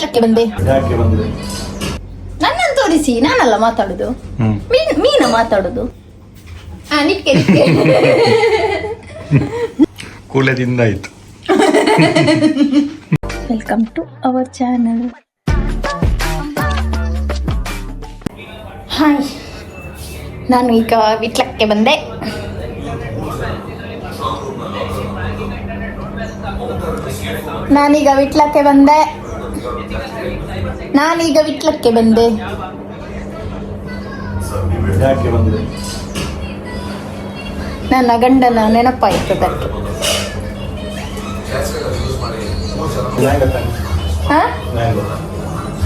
ವಿಟ್ಲಕ್ಕೆ ಬಂದೆ. ಯಾಕೆ ಬಂದೆ? ನನ್ನನ್ನು ತೋರಿಸಿ, ನಾನಲ್ಲ ಮಾತಾಡುದು, ಮೀನ ಮಾತಾಡುದು. ನಿಕ್ಕೆ ಕೂಲದಿಂದ ಆಯ್ತು. Welcome to our channel. Hi, ನಾನು ಈಗ ವಿಟ್ಲಕ್ಕೆ ಬಂದೆ. ನಾನೀಗ ವಿಟ್ಲಕ್ಕೆ ಬಂದೆ. ಯಾಕೆ ಬಂದೆ? ನನ್ನ ಗಂಡನ ನೆನಪಾಯಿತು ಅದಕ್ಕೆ.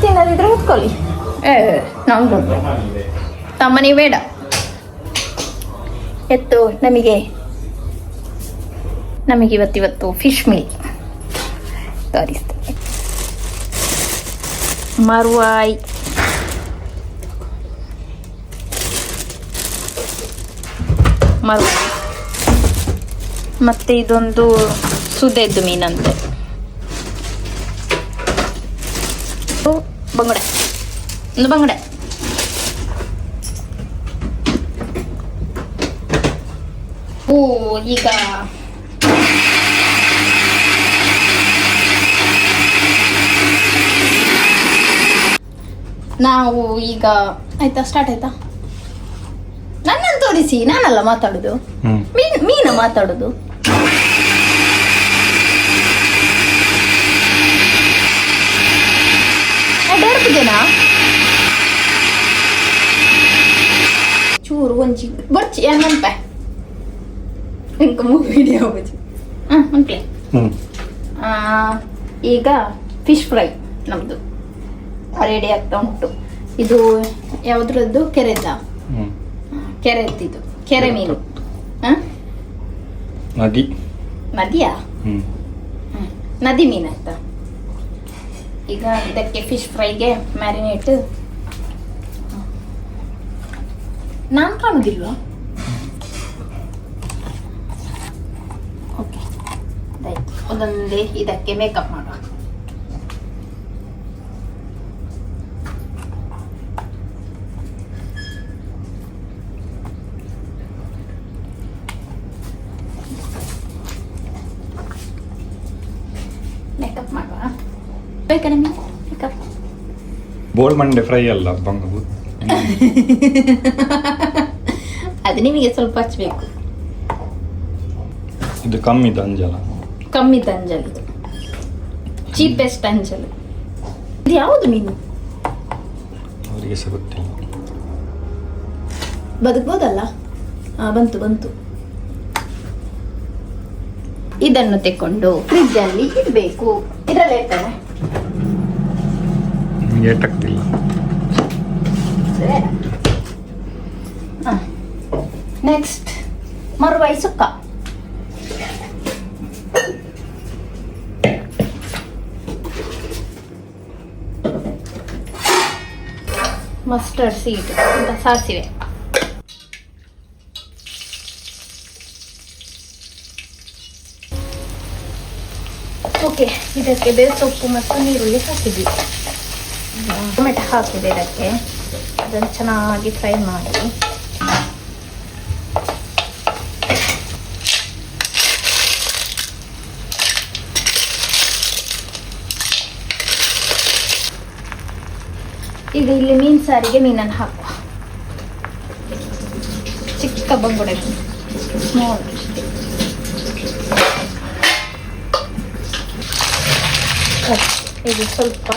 ತಿನ್ನದಿದ್ರೆ ಕೂತ್ಕೊಳ್ಳಿ. ನಾನು ತಮ್ಮನಿ ಬೇಡ. ಎತ್ತು ನಮಗಿವತ್ತು ಫಿಶ್ ಮೀಲ್ ತೋರಿಸ್ತೇನೆ. ಮರುವಾಯಿ, ಮತ್ತೆ ಇದೊಂದು ಸುದೆದ್ದು ಮೀನಂತೆ. ಬಂಗಡೆ, ಒಂದು ಬಂಗಡೆ. ಈಗ ನಾವು ಈಗ ಆಯ್ತಾ, ಸ್ಟಾರ್ಟ್ ಆಯ್ತಾ? ನನ್ನನ್ನು ತೋರಿಸಿ, ನಾನಲ್ಲ ಮಾತಾಡುದು, ಮೀನ ಮಾತಾಡುದು. ಡರ್ಪಿದೆನಾ ಚೂರು ಒಂಚಿ ಬರ್ಚಿ ಏನಂತ ಇಂಕ ವಿಡಿಯೋ ಉಂಟ್ಲೆ. ಈಗ ಫಿಶ್ ಫ್ರೈ ನಮ್ದು ರೆಡಿ ಆಗ್ತಾ ಉಂಟು. ಇದು ಯಾವ್ದ್ರದ್ದು? ಕೆರೆದ್ದು ಕೆರೆ ಮೀನು. ನದಿಯಾ? ನದಿ ಮೀನಾಯ್ತಾ. ಈಗ ಇದಕ್ಕೆ ಫಿಶ್ ಫ್ರೈಗೆ ಮ್ಯಾರಿನೇಟ್. ನಾನು ಕಾಣುದಿಲ್ವಾ? ಓಕೆ, ಒಂದೊಂದೇ ಇದಕ್ಕೆ ಮೇಕಪ್ ಮಾಡುವ. ಮೇಕಪ್ ಮಾಡುವ. ಬೇಕನೆ ಮೇಕಪ್. ಬೋಲ್ ಮಂಡೆ ಫ್ರೈ ಅಲ್ಲ ಬಂಗು. ಅದು ನಿಮಗೆ ಸ್ವಲ್ಪ ಹಚ್ಚಬೇಕು. ಇದು ಕಮ್ಮಿದ ಅಂಜಲ, ಇದು ಚೀಪೆಸ್ಟ್ ಅಂಜಲು. ಇದು ಯಾವುದು ಮೀನು? ಅವರಿಗೆ ಸಹ ಗೊತ್ತಿಲ್ಲ. ಬದುಕ್ಬೋದಲ್ಲ? ಬಂತು. ಇದನ್ನು ತೆಕ್ಕೊಂಡು ಫ್ರಿಜ್ ಅಲ್ಲಿ ಇಡಬೇಕು. ಇದರಲ್ಲೇ ಇರ್ತಾರೆ. ಏಟಾಗ್ತಿಲ್ಲ. ನೆಕ್ಸ್ಟ್ ಮರುವಾಯಿ ಸುಕ್ಕ. ಮಸ್ಟರ್ಡ್ ಸೀಡ್ ಅಂತ ಸಾಸಿವೆ. ಓಕೆ, ಇದಕ್ಕೆ ಬೇರೆ ಸೊಪ್ಪು ಮತ್ತು ನೀರುಳ್ಳಿ ಹಾಕಿದ್ವಿ. ಟೊಮೆಟೊ ಹಾಕಿದೆ ಇದಕ್ಕೆ. ಅದನ್ನು ಚೆನ್ನಾಗಿ ಫ್ರೈ ಮಾಡಿ ಈಗ ಇಲ್ಲಿ ಮೀನು ಸಾರಿಗೆ ಮೀನನ್ನು ಹಾಕುವ. ಚಿಕ್ಕ ಬಂಗುಡೆ, ಸ್ಮಾಲ್. ಇದು ಸ್ವಲ್ಪ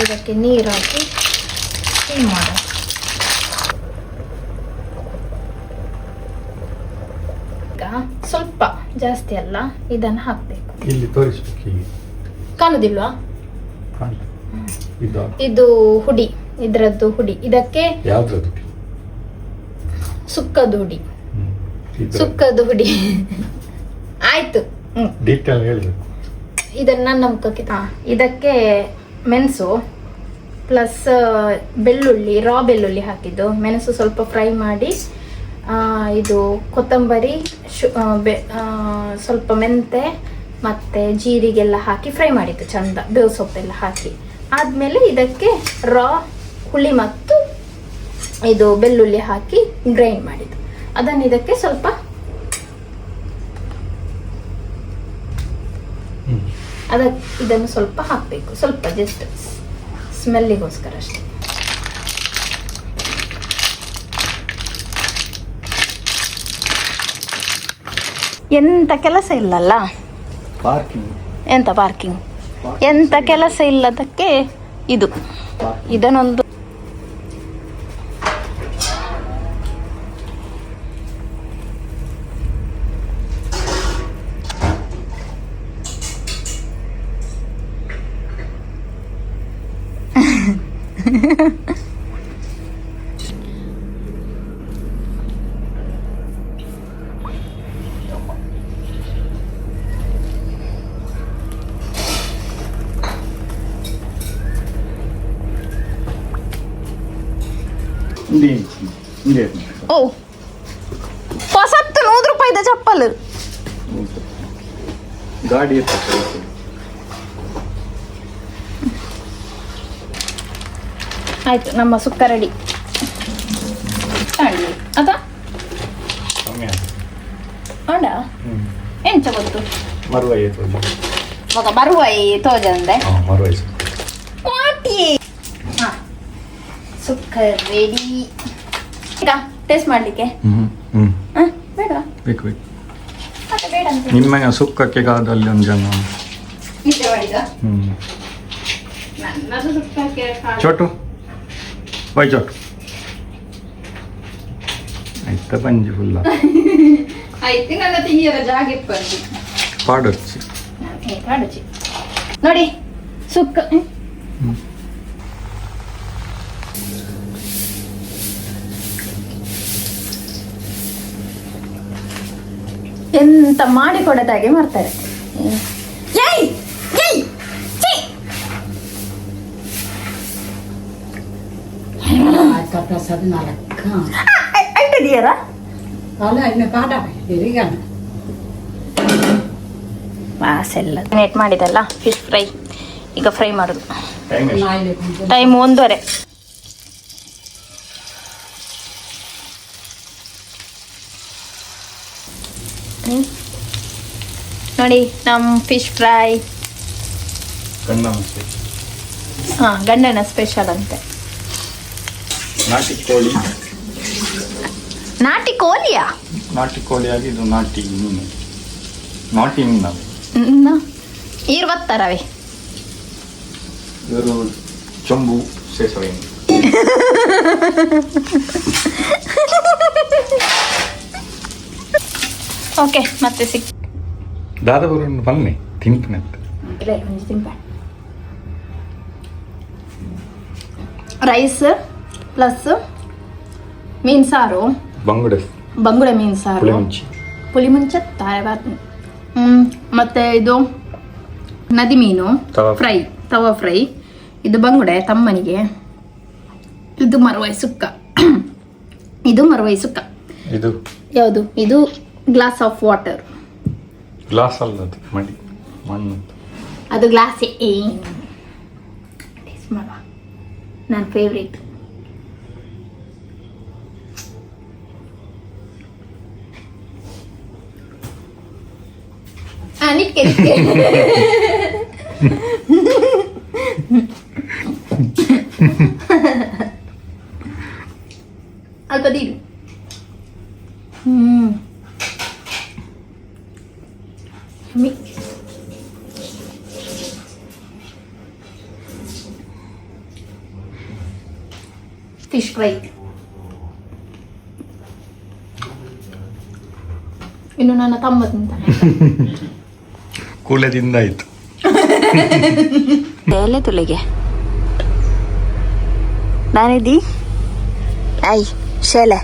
ಇದಕ್ಕೆ ನೀರು ಹಾಕಿ ಸ್ಟೀಮ್ ಮಾಡೋಣ. ಈಗ ಸ್ವಲ್ಪ ಜಾಸ್ತಿ ಅಲ್ಲ, ಇದನ್ನು ಹಾಕಬೇಕು. ಇಲ್ಲಿ ತೋರಿಸಬೇಕು. ಕಾಣುದಿಲ್ವಾ? ಇದು ಹುಡಿ, ಇದರದ್ದು ಹುಡಿ. ಇದಕ್ಕೆ ಯಾವ್ದು? ಸುಕ್ಕದ ಹುಡಿ. ಆಯ್ತು, ಡೀಟೇಲ್ ಹೇಳಬೇಕು. ಇದನ್ನ ನಮ್ಮ ಮುಖಕ್ಕೆ. ಇದಕ್ಕೆ ಮೆಣಸು ಪ್ಲಸ್ ಬೆಳ್ಳುಳ್ಳಿ, ರಾ ಬೆಳ್ಳುಳ್ಳಿ ಹಾಕಿದ್ದು. ಮೆಣಸು ಸ್ವಲ್ಪ ಫ್ರೈ ಮಾಡಿ, ಇದು ಕೊತ್ತಂಬರಿ, ಸ್ವಲ್ಪ ಮೆಂತೆ ಮತ್ತು ಜೀರಿಗೆಲ್ಲ ಹಾಕಿ ಫ್ರೈ ಮಾಡಿದ್ದು ಚಂದ. ಬೇವು ಸೊಪ್ಪೆಲ್ಲ ಹಾಕಿ ಆದಮೇಲೆ ಇದಕ್ಕೆ ರಾ ಹುಳಿ ಮತ್ತು ಇದು ಬೆಳ್ಳುಳ್ಳಿ ಹಾಕಿ ಗ್ರೈಂಡ್ ಮಾಡಿದ್ದು ಅದನ್ನು ಇದಕ್ಕೆ ಸ್ವಲ್ಪ ಇದನ್ನು ಸ್ವಲ್ಪ ಹಾಕಬೇಕು, ಸ್ವಲ್ಪ ಜಸ್ಟ್ ಸ್ಮೆಲ್ಲಿಗೋಸ್ಕರ ಅಷ್ಟೇ. ಎಂತ ಕೆಲಸ ಇಲ್ಲಲ್ಲ, ಎಂತ ಪಾರ್ಕಿಂಗ್ ಎಂತ ಕೆಲಸ ಇಲ್ಲದಕ್ಕೆ ಇದನ್ನೊಂದು ಓ ಹೊಸತ್ತು 100 ರೂಪಾಯಿದ ಚಪ್ಪಲ್ ಗಾಡಿ ಆಯ್ತು. ನಮ್ಮ ಸುಕ್ಕ ರೆಡಿ. ಅದ ಆಂಡ ಎಂಚ ಗೊತ್ತು ಮಗ ಬರುವೈ ತೋಜಂದೆ ಸುಕ್ಕ ರೆಡಿ. ಈಗ ಟೇಸ್ಟ್ ಮಾಡ್ಲಿಕ್ಕೆ ಬೇಡ ಬೇಕು ಮತ್ತೆ ಬೇಡ ಅಂತ ನಿಮ್ಮ ಸುಕ್ಕಕ್ಕೆ ಕಾದಲ್ಲಿ ಒಂದು ಜನ ನಿದ್ದೆ ಮಾಡಿದ ನನ್ನದು ಸುಕ್ಕಕ್ಕೆ ಚೋಟು ಬೈ ಚೋಟು ಆಯ್ತಾ ಪಂಜಿ ಫುಲ್ಲ ಆಯ್ತು. ನನ್ನ ತಿಂಗಿಯರ ಜಾಗ ಬಂದು ಪಾಡಚ್ಚಿ ಪಾಡಚ್ಚಿ ನೋಡಿ ಸುಕ್ಕ ಎಂತ ಮಾಡಿ ಕೊಡದಾಗೆ ಮಾಡ್ತಾರೆ. ಐಟದಿಯರ ವಾಸೆಲ್ಲ ನೆಟ್ ಮಾಡಿದಲ್ಲ ಫಿಶ್ ಫ್ರೈ. ಈಗ ಫ್ರೈ ಮಾಡೋದು. ಟೈಮ್ 1:30. ನೋಡಿ ನಮ್ಮ ಫಿಶ್ ಫ್ರೈ. ಗಂಡನ ಸ್ಪೆಷಲ್ ಅಂತೆ. ನಾಟಿ ಕೋಳಿ. ನಾಟಿ ಕೋಳಿಯಾ? ನಾಟಿ ಕೋಳಿ ಆಗಿ ಇದು ನಾಟಿ ಮೀನು. ನಾಟಿ ಮೀನು 20 ಇವರು ಚೊಂಬು ಸೇಸವೇನು ಓಕೆ ಮತ್ತೆ ದಾದಾಪುರ ಬನ್ನಿ ತಿಂತೀನಿ ರೈಸ್ ಪ್ಲಸ್ ಮೀನು ಸಾರು, ಬಂಗುಡೆ ಮೀನು ಸಾರು, ಪುಳಿಮುಂಚ ಮತ್ತೆ ಇದು ನದಿ ಮೀನು ಫ್ರೈ, ತವಾ ಫ್ರೈ. ಇದು ಬಂಗುಡೆ ತಮ್ಮನಿಗೆ. ಇದು ಮರವಾಯಿ ಸುಕ್ಕ. ಇದು ಮರವಾಯಿ ಸುಕ್ಕ. ಇದು ಯಾವುದು? ಇದು ಗ್ಲಾಸ್ ಆಫ್ ವಾಟರ್. ಗ್ಲಾಸ್ ಅಲ್ಲದು ಮಡಿ ಮಣ್ಣು. ಅದು ಗ್ಲಾಸ್. ನನ್ನ ಫೇವ್ರೇಟ್. ನಿಟ್ಕೆ ಅಲ್ಪ ದೀರು. Fish fry. ಇನ್ನು ನನ್ನ ತಮ್ಮ ತಿಂತಾನೆ. ಕೂಲದಿಂದ ಆಯ್ತು. ಎಲೆ ತುಳಿಗೆ ನಾನಿದ್ದಿ ಐ ಸೇಲೆ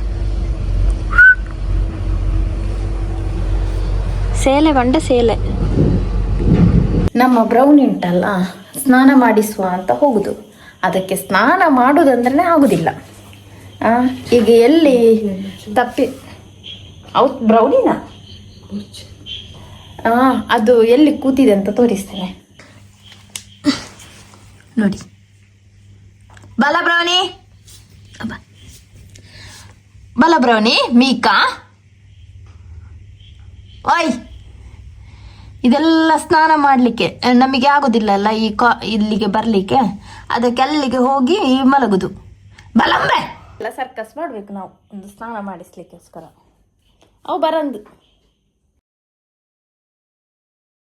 ಸೇಲೆ ಬಂಡ ಸೇಲೆ. ನಮ್ಮ ಬ್ರೌನಿ ಉಂಟಲ್ಲ, ಸ್ನಾನ ಮಾಡಿಸುವ ಅಂತ ಹೋಗುದು. ಅದಕ್ಕೆ ಸ್ನಾನ ಮಾಡುದಂದ್ರೆ ಆಗುದಿಲ್ಲ. ಈಗ ಎಲ್ಲಿ ತಪ್ಪಿ ಬ್ರೌನಿನ ಅದು ಎಲ್ಲಿ ಕೂತಿದೆ ಅಂತ ತೋರಿಸ್ತೇನೆ ನೋಡಿ. ಬಲ ಬ್ರೌನಿ ಬಲ ಬ್ರೌನಿ ಮೀಕಾ ಓಯ್ ಇದೆಲ್ಲ ಸ್ನಾನ ಮಾಡಲಿಕ್ಕೆ ನಮಗೆ ಆಗೋದಿಲ್ಲ ಅಲ್ಲ ಇಲ್ಲಿಗೆ ಬರಲಿಕ್ಕೆ, ಅದಕ್ಕೆ ಅಲ್ಲಿಗೆ ಹೋಗಿ ಮಲಗುದು. ಬಲಂಬ್ರೆ ಎಲ್ಲ ಸರ್ಕಸ್ ಮಾಡಬೇಕು ನಾವು ಒಂದು ಸ್ನಾನ ಮಾಡಿಸ್ಲಿಕ್ಕೋಸ್ಕರ. ಅವು ಬರಂದು